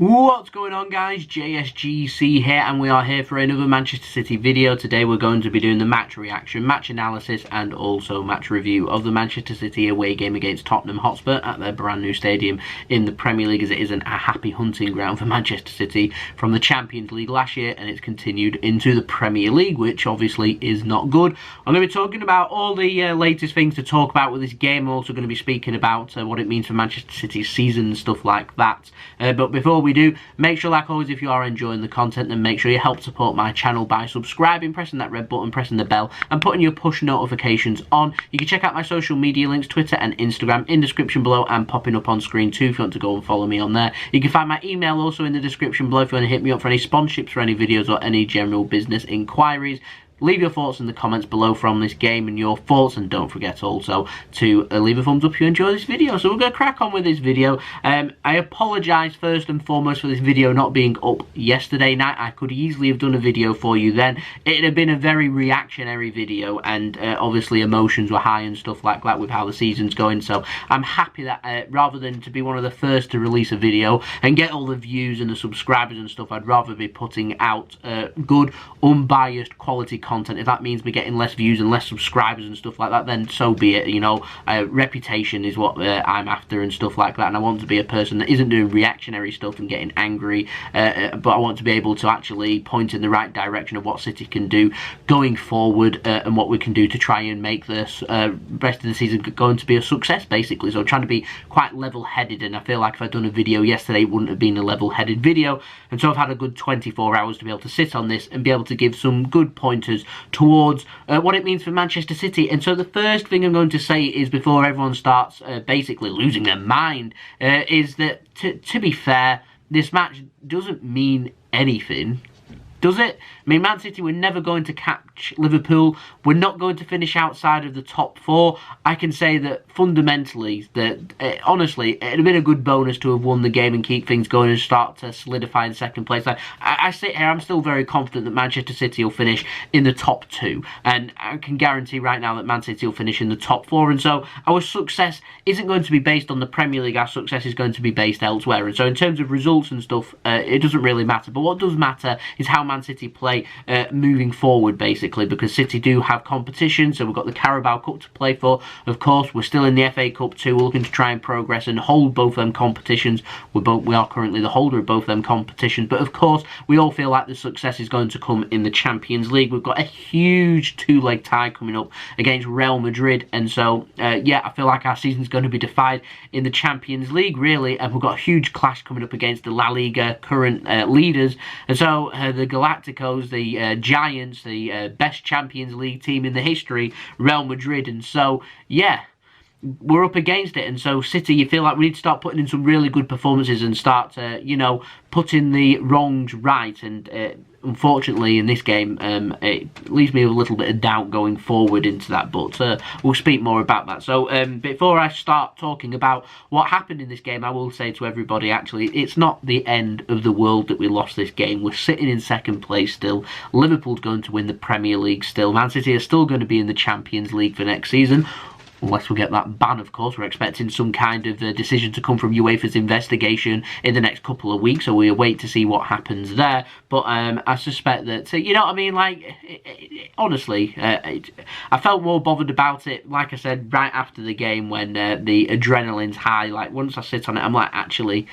What's going on, guys? JSGC here, and we are here for another Manchester City video. Today we're going to be doing the match reaction, match analysis and also match review of the Manchester City away game against Tottenham Hotspur at their brand new stadium in the Premier League, as it isn't a happy hunting ground for Manchester City from the Champions League last year, and it's continued into the Premier League, which obviously is not good. I'm going to be talking about all the latest things to talk about with this game. I'm also going to be speaking about what it means for Manchester City's season and stuff like that. But before we do, make sure, like always, if you are enjoying the content, then make sure you help support my channel by subscribing, pressing that red button, pressing the bell and putting your push notifications on. You can check out my social media links, Twitter and Instagram, in the description below and popping up on screen too if you want to go and follow me on there. You can find my email also in the description below if you want to hit me up for any sponsorships for any videos or any general business inquiries. Leave your thoughts in the comments below from this game and your thoughts, and don't forget also to leave a thumbs up if you enjoy this video. So we're going to crack on with this video. I apologise first and foremost for this video not being up yesterday night. I could easily have done a video for you then. It had been a very reactionary video, and obviously emotions were high and stuff like that with how the season's going. So I'm happy that rather than to be one of the first to release a video and get all the views and the subscribers and stuff, I'd rather be putting out good, unbiased, quality content. If that means me getting less views and less subscribers and stuff like that, then so be it. You know, reputation is what I'm after and stuff like that, and I want to be a person that isn't doing reactionary stuff and getting angry, but I want to be able to actually point in the right direction of what City can do going forward, and what we can do to try and make this rest of the season going to be a success, basically. So I'm trying to be quite level-headed, and I feel like if I'd done a video yesterday, it wouldn't have been a level-headed video, and so I've had a good 24 hours to be able to sit on this and be able to give some good pointers towards what it means for Manchester City. And so the first thing I'm going to say is, before everyone starts basically losing their mind, is that to be fair, this match doesn't mean anything, does it? I mean, Man City were never going to catch Liverpool. We're not going to finish outside of the top four. I can say that fundamentally, that honestly, it'd have been a good bonus to have won the game and keep things going and start to solidify in second place. I sit here, I'm still very confident that Manchester City will finish in the top two, and I can guarantee right now that Man City will finish in the top four. And so our success isn't going to be based on the Premier League. Our success is going to be based elsewhere. And so in terms of results and stuff, it doesn't really matter. But what does matter is how Man City play moving forward, basically, because City do have competition. So we've got the Carabao Cup to play for, of course. We're still in the FA Cup too. We're looking to try and progress and hold both them competitions. We are currently the holder of both them competitions, but of course we all feel like the success is going to come in the Champions League. We've got a huge two-leg tie coming up against Real Madrid, and so yeah, I feel like our season's going to be defined in the Champions League, really, and we've got a huge clash coming up against the La Liga current leaders. And so the Galacticos, the Giants, the best Champions League team in the history, Real Madrid. And so yeah, we're up against it. And so City, you feel like we need to start putting in some really good performances and start you know, putting the wrongs right. And unfortunately in this game, it leaves me with a little bit of doubt going forward into that, but we'll speak more about that. So before I start talking about what happened in this game, I will say to everybody, actually, it's not the end of the world that we lost this game. We're sitting in second place still. Liverpool's going to win the Premier League still. Man City are still going to be in the Champions League for next season, unless we get that ban, of course. We're expecting some kind of decision to come from UEFA's investigation in the next couple of weeks, so we await to see what happens there. But I suspect that, you know what I mean, like, honestly, I felt more bothered about it, like I said, right after the game, when the adrenaline's high. Like, once I sit on it, I'm like, actually,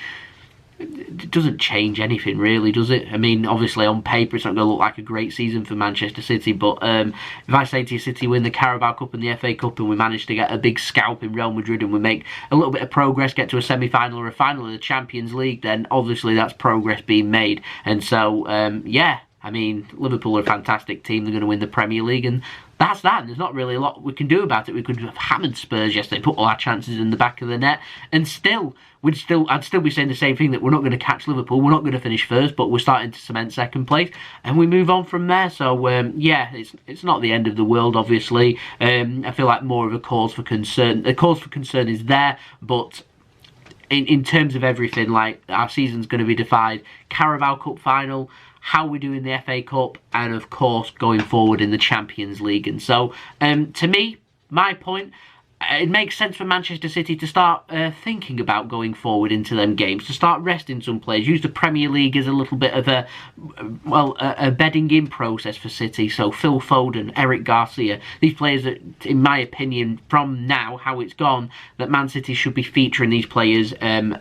it doesn't change anything really, does it? I mean, obviously on paper it's not going to look like a great season for Manchester City, but if I say to you, City win the Carabao Cup and the FA Cup, and we manage to get a big scalp in Real Madrid, and we make a little bit of progress, get to a semi-final or a final of the Champions League, then obviously that's progress being made. And so yeah, I mean, Liverpool are a fantastic team. They're going to win the Premier League, and that's that. And there's not really a lot we can do about it. We could have hammered Spurs yesterday, put all our chances in the back of the net, and still, I'd still be saying the same thing, that we're not going to catch Liverpool, we're not going to finish first, but we're starting to cement second place, and we move on from there. So yeah, it's not the end of the world, obviously. I feel like more of a cause for concern. A cause for concern is there, but in terms of everything, like, our season's going to be defined Carabao Cup final, how we do in the FA Cup, and of course going forward in the Champions League. And so to me, my point, it makes sense for Manchester City to start thinking about going forward into them games, to start resting some players, use the Premier League as a little bit of a bedding in process for City. So Phil Foden, Eric Garcia, these players that, in my opinion, from now, how it's gone, that Man City should be featuring these players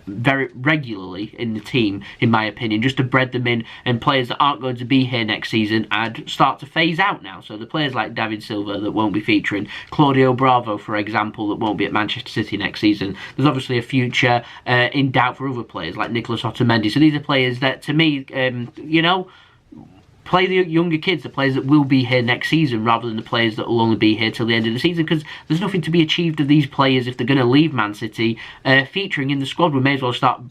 very regularly in the team, in my opinion, just to bred them in, and players that aren't going to be here next season, I'd start to phase out now. So the players like David Silva that won't be featuring, Claudio Bravo, for example, that won't be at Manchester City next season. There's obviously a future in doubt for other players like Nicolas Otamendi. So these are players that, to me, play the younger kids, the players that will be here next season, rather than the players that will only be here till the end of the season, because there's nothing to be achieved of these players if they're going to leave Man City featuring in the squad. We may as well start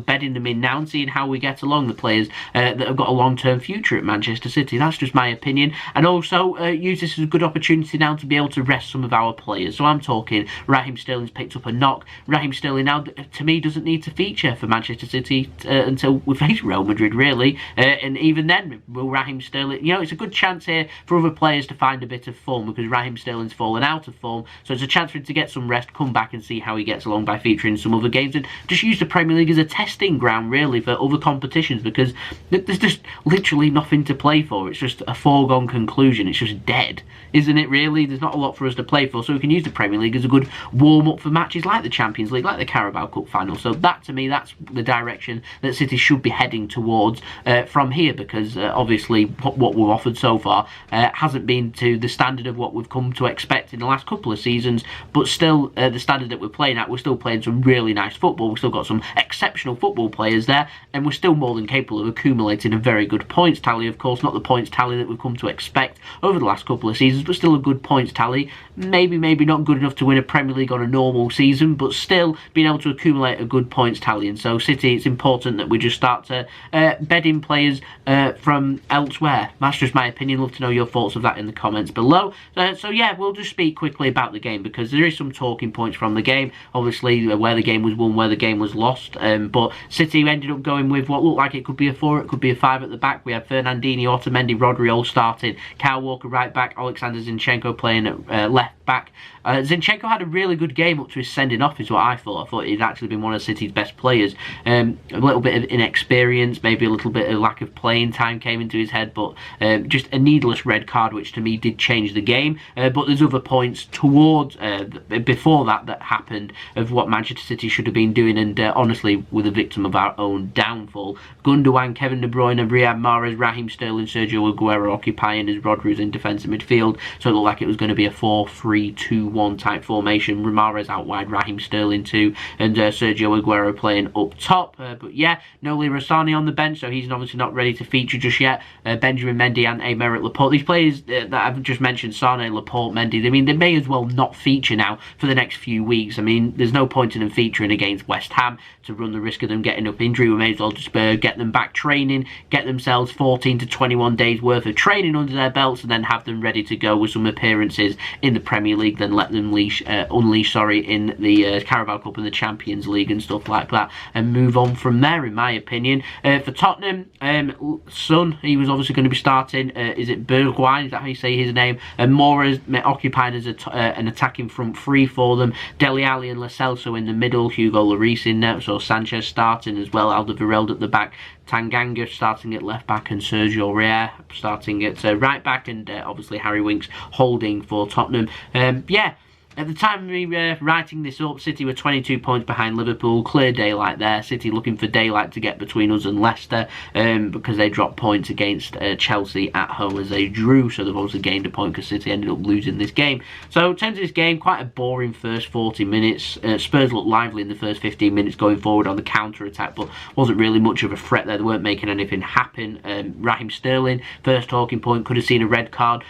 bedding them in now and seeing how we get along, the players that have got a long-term future at Manchester City. That's just my opinion. And also use this as a good opportunity now to be able to rest some of our players. So I'm talking Raheem Sterling's picked up a knock. Raheem Sterling now, to me, doesn't need to feature for Manchester City until we face Real Madrid, really. And even then, will Raheem Sterling, it's a good chance here for other players to find a bit of form, because Raheem Sterling's fallen out of form, so it's a chance for him to get some rest, come back and see how he gets along by featuring some other games, and just use the Premier League as a testing ground, really, for other competitions, because there's just literally nothing to play for. It's just a foregone conclusion. It's just dead, isn't it, really? There's not a lot for us to play for, so we can use the Premier League as a good warm-up for matches like the Champions League, like the Carabao Cup final. So that, to me, that's the direction that City should be heading towards from here, because obviously what we've offered so far hasn't been to the standard of what we've come to expect in the last couple of seasons, but still the standard that we're playing at, we're still playing some really nice football. We've still got some exceptional football players there, and we're still more than capable of accumulating a very good points tally. Of course, not the points tally that we've come to expect over the last couple of seasons, but still a good points tally. Maybe not good enough to win a Premier League on a normal season, but still being able to accumulate a good points tally. And so City, it's important that we just start to bed in players from elsewhere. That's just my opinion. Love to know your thoughts of that in the comments below. So yeah, we'll just speak quickly about the game, because there is some talking points from the game, obviously, where the game was won, where the game was lost, but City ended up going with what looked like it could be a 4, it could be a 5 at the back. We had Fernandinho, Otamendi, Rodri all starting, Kyle Walker right back, Oleksandr Zinchenko playing at left back. Zinchenko had a really good game up to his sending off, is what I thought. I thought he'd actually been one of City's best players. A little bit of inexperience, maybe a little bit of lack of playing time came into his head, but just a needless red card, which to me did change the game. But there's other points towards before that happened of what Manchester City should have been doing, and honestly, we're the victim of our own downfall. Gundogan, Kevin De Bruyne, Riyad Mahrez, Raheem Sterling, Sergio Aguero occupying as Rodri's in defensive midfield, so it looked like it was going to be a 4-3-2-1 type formation. Mahrez out wide, Raheem Sterling too, and Sergio Aguero playing up top. But yeah, no Leroy Sané on the bench, so he's obviously not ready to feature just yet. Benjamin Mendy and Aymeric Laporte, these players that I've just mentioned, Sané, Laporte, Mendy, I mean, they may as well not feature now for the next few weeks. I mean, there's no point in them featuring against West Ham to run the risk of them getting up injury. We may as well just get them back training, get themselves 14 to 21 days worth of training under their belts, and then have them ready to go with some appearances in the Premier League, then let them unleash in the Carabao Cup and the Champions League and stuff like that, and move on from there, in my opinion. For Tottenham, Son, he was obviously going to be starting. Is it Bergwijn? Is that how you say his name? And Mora's occupying as an attacking front three for them. Dele Alli and Lo Celso in the middle. Hugo Lloris in there. So Sanchez starting as well. Alderweireld at the back. Tanganga starting at left back, and Sergio Aguero starting at right back, and obviously Harry Winks holding for Tottenham. Yeah. At the time of me writing this up, City were 22 points behind Liverpool. Clear daylight there. City looking for daylight to get between us and Leicester, because they dropped points against Chelsea at home as they drew. So they've obviously gained a point because City ended up losing this game. So in terms of this game, quite a boring first 40 minutes. Spurs looked lively in the first 15 minutes going forward on the counter-attack, but wasn't really much of a threat there. They weren't making anything happen. Raheem Sterling, first talking point, could have seen a red card.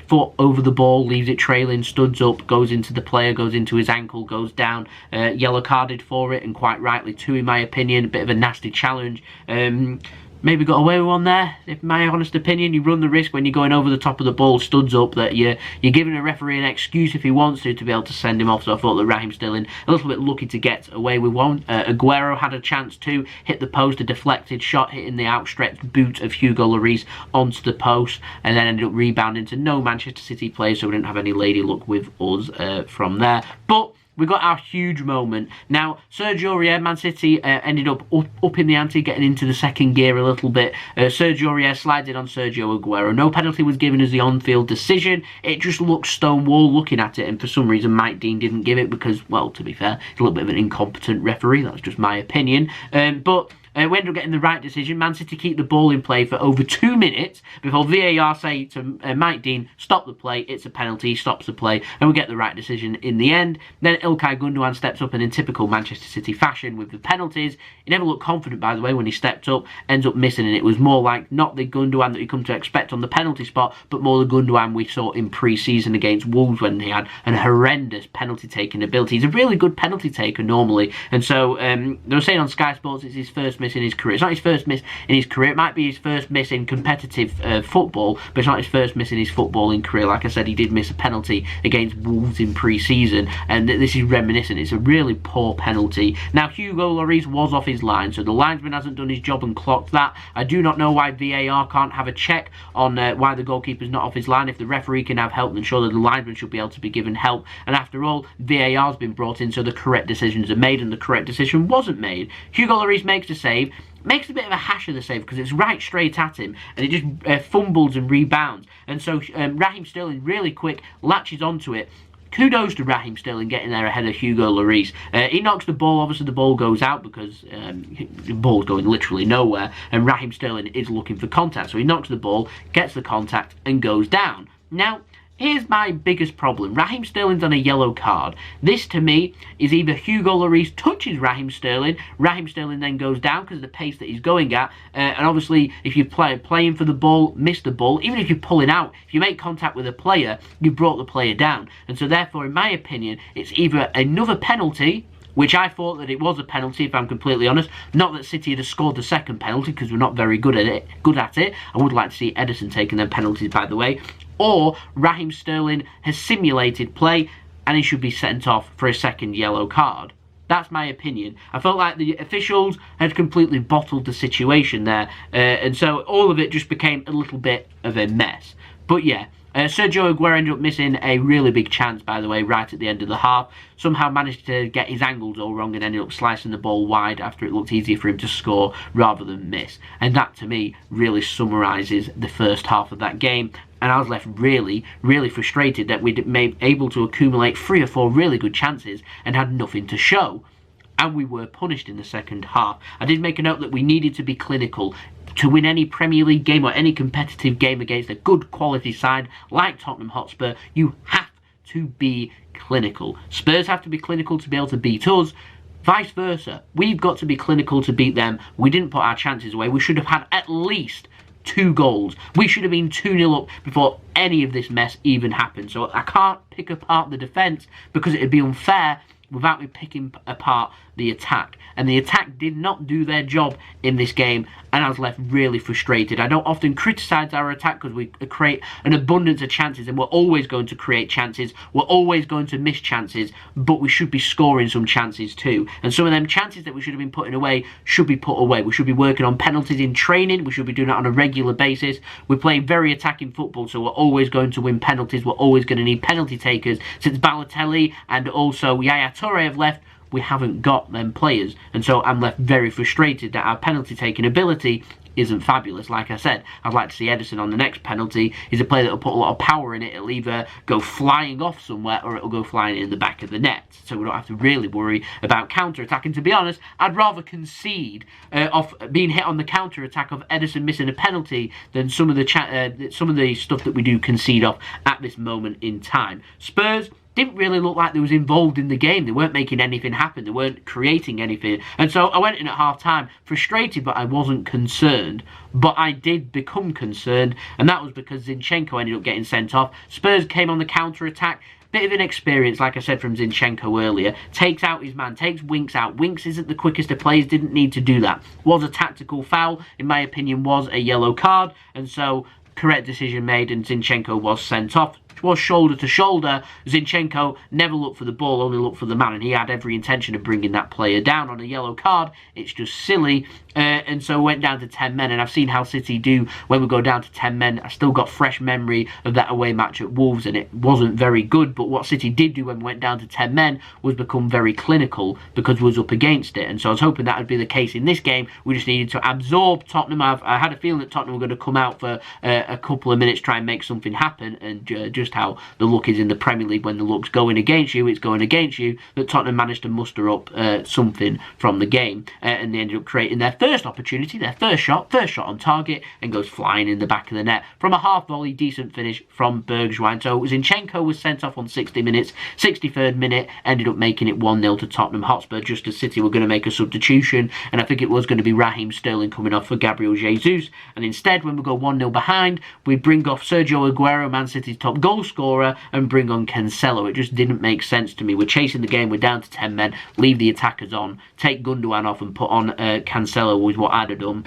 Foot over the ball, leaves it trailing, studs up, goes into the player, goes into his ankle, goes down, yellow carded for it, and quite rightly too, in my opinion. A bit of a nasty challenge. maybe got away with one there, in my honest opinion. You run the risk when you're going over the top of the ball, studs up, that you're giving a referee an excuse if he wants to be able to send him off. So I thought that Raheem Sterling a little bit lucky to get away with one. Aguero had a chance to hit the post, a deflected shot hitting the outstretched boot of Hugo Lloris onto the post, and then ended up rebounding to no Manchester City players, so we didn't have any lady luck with us from there. But we got our huge moment. Now, Sergio Aguero, Man City ended up in the ante, getting into the second gear a little bit. Sergio Aguero slides in on Sergio Aguero. No penalty was given as the on-field decision. It just looked stonewall looking at it, and for some reason Mike Dean didn't give it because, well, to be fair, he's a little bit of an incompetent referee. That's just my opinion. But we ended up getting the right decision. Man City keep the ball in play for over 2 minutes before VAR say to Mike Dean, stop the play, it's a penalty, stops the play, and we get the right decision in the end. Then Ilkay Gundogan steps up, and in typical Manchester City fashion with the penalties, he never looked confident, by the way, when he stepped up, ends up missing, and it was more like not the Gundogan that you come to expect on the penalty spot, but more the Gundogan we saw in pre-season against Wolves when he had an horrendous penalty-taking ability. He's a really good penalty taker normally, and so they were saying on Sky Sports it's his first miss in his career. It's not his first miss in his career. It might be his first miss in competitive football, but it's not his first miss in his footballing career. Like I said, he did miss a penalty against Wolves in pre-season, and this is reminiscent. It's a really poor penalty. Now, Hugo Lloris was off his line, so the linesman hasn't done his job and clocked that. I do not know why VAR can't have a check on why the goalkeeper's not off his line. If the referee can have help, then surely the linesman should be able to be given help. And after all, VAR's been brought in, so the correct decisions are made, and the correct decision wasn't made. Hugo Lloris makes the save, makes a bit of a hash of the save because it's right straight at him, and it just fumbles and rebounds. And so Raheem Sterling, really quick, latches onto it. Kudos to Raheem Sterling getting there ahead of Hugo Lloris. He knocks the ball. Obviously, the ball goes out because the ball's going literally nowhere, and Raheem Sterling is looking for contact. So he knocks the ball, gets the contact, and goes down. Now, here's my biggest problem. Raheem Sterling's on a yellow card. This, to me, is either Hugo Lloris touches Raheem Sterling then goes down because of the pace that he's going at, and obviously, if you're playing for the ball, miss the ball, even if you're pulling out, if you make contact with a player, you've brought the player down. And so, therefore, in my opinion, it's either another penalty, which I thought that it was a penalty, if I'm completely honest. Not that City had scored the second penalty, because we're not very good at it. I would like to see Ederson taking them penalties, by the way. Or Raheem Sterling has simulated play, and he should be sent off for a second yellow card. That's my opinion. I felt like the officials had completely bottled the situation there, and so all of it just became a little bit of a mess. But yeah, Sergio Aguero ended up missing a really big chance, by the way, right at the end of the half. Somehow managed to get his angles all wrong and ended up slicing the ball wide after it looked easier for him to score rather than miss. And that, to me, really summarises the first half of that game. And I was left really, really frustrated that we'd been able to accumulate 3 or 4 really good chances and had nothing to show. And we were punished in the second half. I did make a note that we needed to be clinical. To win any Premier League game or any competitive game against a good quality side like Tottenham Hotspur, you have to be clinical. Spurs have to be clinical to be able to beat us. Vice versa. We've got to be clinical to beat them. We didn't put our chances away. We should have had at least 2 goals. We should have been 2-0 up before any of this mess even happened. So I can't pick apart the defence because it would be unfair without me picking apart the attack. And the attack did not do their job in this game, and I was left really frustrated. I don't often criticise our attack because we create an abundance of chances, and we're always going to create chances. We're always going to miss chances, but we should be scoring some chances too. And some of them chances that we should have been putting away should be put away. We should be working on penalties in training. We should be doing that on a regular basis. We play very attacking football, so we're always going to win penalties. We're always going to need penalty takers. Since Balotelli and also Yaya Toure have left, we haven't got them players, and so I'm left very frustrated that our penalty taking ability isn't fabulous. Like I said, I'd like to see Ederson on the next penalty. He's a player that will put a lot of power in it. It'll either go flying off somewhere or it'll go flying in the back of the net, so we don't have to really worry about counter-attacking. To be honest, I'd rather concede off being hit on the counter-attack of Ederson missing a penalty than some of the stuff that we do concede off at this moment in time. Spurs didn't really look like they was involved in the game. They weren't making anything happen. They weren't creating anything. And so I went in at half-time frustrated, but I wasn't concerned. But I did become concerned, and that was because Zinchenko ended up getting sent off. Spurs came on the counter-attack, bit of inexperience, like I said, from Zinchenko earlier. Takes out his man, takes Winks out. Winks isn't the quickest of players, didn't need to do that. Was a tactical foul, in my opinion, was a yellow card, and so correct decision made, and Zinchenko was sent off. Was shoulder to shoulder. Zinchenko never looked for the ball, only looked for the man, and he had every intention of bringing that player down. On a yellow card, it's just silly, and so went down to 10 men, and I've seen how City do when we go down to 10 men. I still got fresh memory of that away match at Wolves, and it wasn't very good, but what City did do when we went down to 10 men was become very clinical because we was up against it, and so I was hoping that would be the case in this game. We just needed to absorb Tottenham. I had a feeling that Tottenham were going to come out for a couple of minutes, try and make something happen, and just how the luck is in the Premier League, when the luck's going against you, it's going against you, that Tottenham managed to muster up something from the game, and they ended up creating their first opportunity, their first shot on target, and goes flying in the back of the net from a half volley. Decent finish from Bergwijn. So Zinchenko was sent off on 60 minutes. 63rd minute ended up making it 1-0 to Tottenham Hotspur, just as City were going to make a substitution, and I think it was going to be Raheem Sterling coming off for Gabriel Jesus, and instead, when we go 1-0 behind, we bring off Sergio Aguero, Man City's top goal scorer, and bring on Cancelo. It just didn't make sense to me. We're chasing the game, we're down to 10 men, leave the attackers on, take Gundogan off and put on Cancelo was what I'd have done.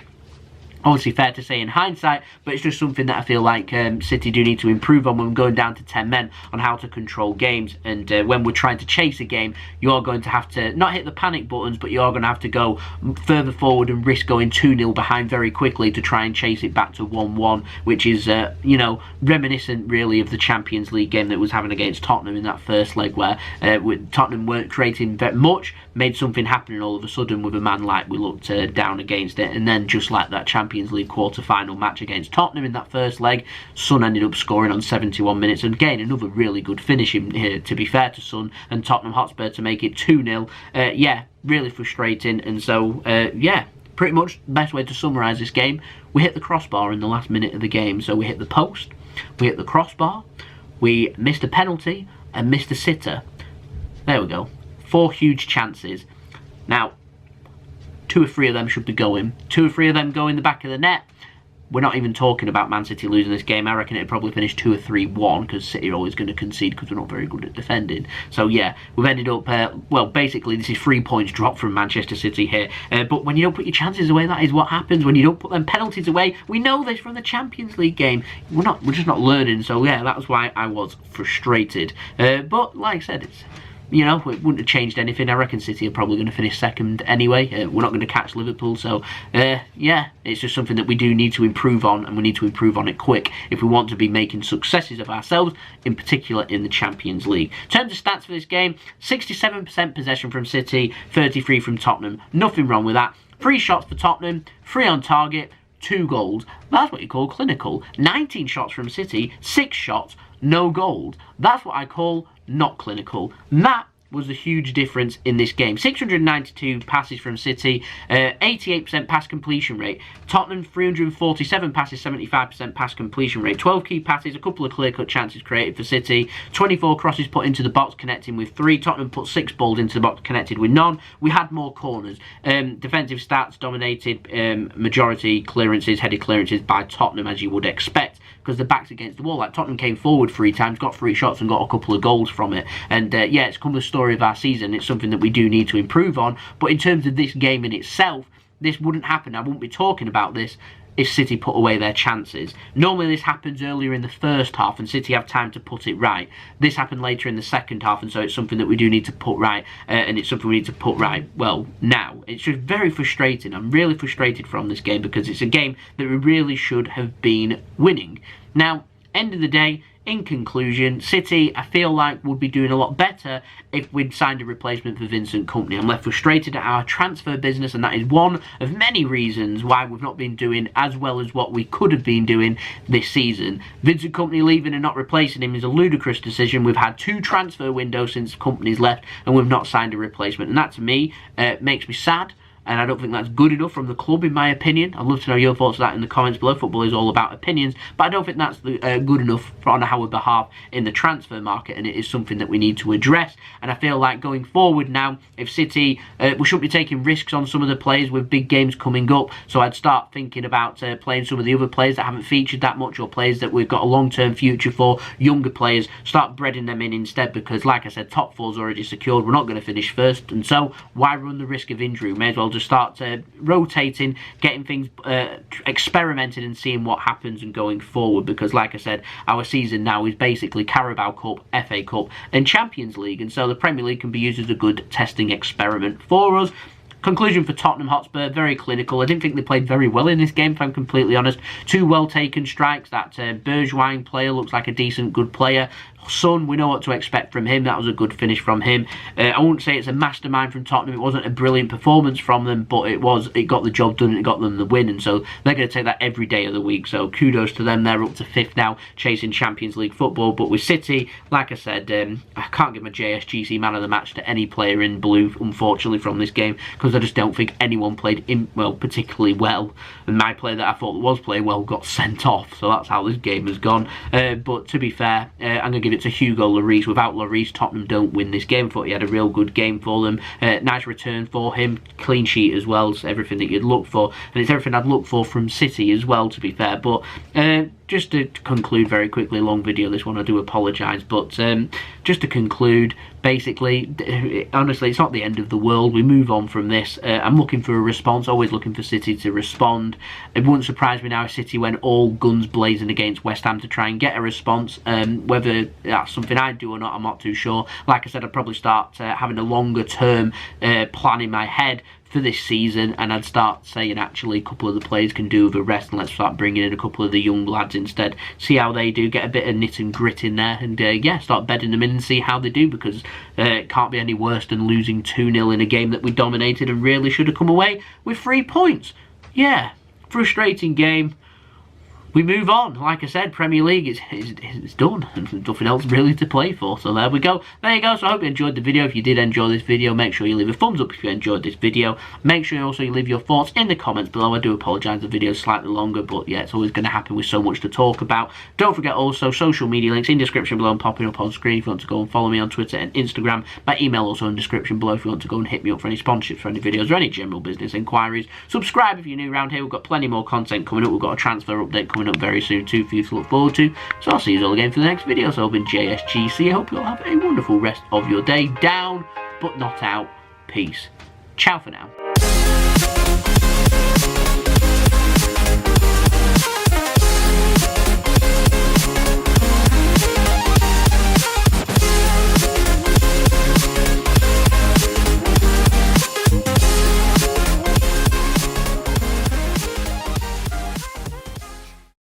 Obviously fair to say in hindsight, but it's just something that I feel like City do need to improve on when we're going down to 10 men, on how to control games. And when we're trying to chase a game, you're going to have to not hit the panic buttons, but you're going to have to go further forward and risk going 2-0 behind very quickly to try and chase it back to 1-1, which is, you know, reminiscent really of the Champions League game that was having against Tottenham in that first leg, where Tottenham weren't creating that much, made something happen, and all of a sudden with a man like we looked down against it. And then just like that Champions League quarter-final match against Tottenham in that first leg, Son ended up scoring on 71 minutes, and again another really good finish in here, to be fair to Son and Tottenham Hotspur, to make it 2-0. Yeah, really frustrating. And so yeah, pretty much the best way to summarise this game: we hit the crossbar in the last minute of the game. So we hit the post, we hit the crossbar, we missed a penalty and missed a sitter. There we go, 4 huge chances. Now 2 or 3 of them should be going. 2 or 3 of them go in the back of the net. We're not even talking about Man City losing this game. I reckon it'd probably finish 2 or 3-1, because City are always going to concede because we're not very good at defending. So yeah, we've ended up, well, basically this is 3 points dropped from Manchester City here. But when you don't put your chances away, that is what happens. When you don't put them penalties away, we know this from the Champions League game. We're just not learning. So yeah, that was why I was frustrated. But like I said, it's, you know, it wouldn't have changed anything. I reckon City are probably going to finish second anyway. We're not going to catch Liverpool, so yeah, it's just something that we do need to improve on, and we need to improve on it quick if we want to be making successes of ourselves, in particular in the Champions League. In terms of stats for this game, 67% possession from City, 33% from Tottenham. Nothing wrong with that. 3 shots for Tottenham, 3 on target, 2 goals. That's what you call clinical. 19 shots from City, 6 shots, no goals. That's what I call not clinical. And that was a huge difference in this game. 692 passes from City, 88% pass completion rate. Tottenham, 347 passes, 75% pass completion rate. 12 key passes, a couple of clear-cut chances created for City. 24 crosses put into the box, connecting with 3. Tottenham put 6 balls into the box, connected with none. We had more corners. Defensive stats dominated, majority clearances, headed clearances by Tottenham, as you would expect, because the back's against the wall. Like, Tottenham came forward 3 times, got 3 shots and got a couple of goals from it. And yeah, it's come the story of our season. It's something that we do need to improve on. But in terms of this game in itself, this wouldn't happen. I wouldn't be talking about this if City put away their chances. Normally this happens earlier in the first half and City have time to put it right. This happened later in the second half, and so it's something that we do need to put right, and it's something we need to put right, well, now. It's just very frustrating. I'm really frustrated from this game because it's a game that we really should have been winning. Now, end of the day, in conclusion, City, I feel like, would be doing a lot better if we'd signed a replacement for Vincent Kompany. I'm left frustrated at our transfer business, and that is one of many reasons why we've not been doing as well as what we could have been doing this season. Vincent Kompany leaving and not replacing him is a ludicrous decision. We've had 2 transfer windows since Kompany's left, and we've not signed a replacement, and that to me makes me sad. and I don't think that's good enough from the club, in my opinion. I'd love to know your thoughts on that in the comments below. Football is all about opinions, but I don't think that's good enough on our behalf in the transfer market, and it is something that we need to address. And I feel like going forward now, if City, we shouldn't be taking risks on some of the players with big games coming up, so I'd start thinking about playing some of the other players that haven't featured that much, or players that we've got a long-term future for, younger players, start breading them in instead, because like I said, top four's already secured. We're not going to finish first, and so why run the risk of injury? We may as well just start rotating, getting things experimented and seeing what happens and going forward, because like I said, our season now is basically Carabao Cup, FA Cup and Champions League, and so the Premier League can be used as a good testing experiment for us. Conclusion for Tottenham Hotspur, very clinical. I didn't think they played very well in this game, if I'm completely honest. 2 well-taken strikes. That Bergwijn player looks like a decent, good player. Son, we know what to expect from him. That was a good finish from him. I wouldn't say it's a mastermind from Tottenham. It wasn't a brilliant performance from them, but it got the job done and it got them the win, and so they're going to take that every day of the week. So kudos to them. They're up to 5th now, chasing Champions League football. But with City, like I said, I can't give my JSGC man of the match to any player in blue, unfortunately, from this game, because I just don't think anyone played particularly well. And my player that I thought was playing well got sent off. So that's how this game has gone. But to be fair, I'm going to give it to Hugo Lloris. Without Lloris, Tottenham don't win this game. I thought he had a real good game for them. Nice return for him. Clean sheet as well. It's everything that you'd look for. And it's everything I'd look for from City as well, to be fair. But just to conclude very quickly, long video this one, I do apologise, but just to conclude, basically, honestly, it's not the end of the world. We move on from this. I'm looking for a response, always looking for City to respond. It wouldn't surprise me now if City went all guns blazing against West Ham to try and get a response. Whether that's something I'd do or not, I'm not too sure. Like I said, I'd probably start having a longer term plan in my head for this season, and I'd start saying actually a couple of the players can do with a rest, and let's start bringing in a couple of the young lads instead, see how they do, get a bit of knit and grit in there, and yeah, start bedding them in and see how they do, because it can't be any worse than losing 2-0 in a game that we dominated and really should have come away with 3 points. Yeah, frustrating game. We move on. Like I said, Premier League is done. And nothing else really to play for. So there we go. There you go. So I hope you enjoyed the video. If you did enjoy this video, make sure you leave a thumbs up if you enjoyed this video. Make sure also you leave your thoughts in the comments below. I do apologise, the video is slightly longer, but yeah, it's always going to happen with so much to talk about. Don't forget also social media links in description below and popping up on screen if you want to go and follow me on Twitter and Instagram. My email also in description below if you want to go and hit me up for any sponsorships for any videos or any general business inquiries. Subscribe if you're new around here. We've got plenty more content coming up. We've got a transfer update coming up very soon too for you to look forward to. So I'll see you all again for the next video. So I've been JSGC. I hope you all have a wonderful rest of your day. Down but not out. Peace. Ciao for now.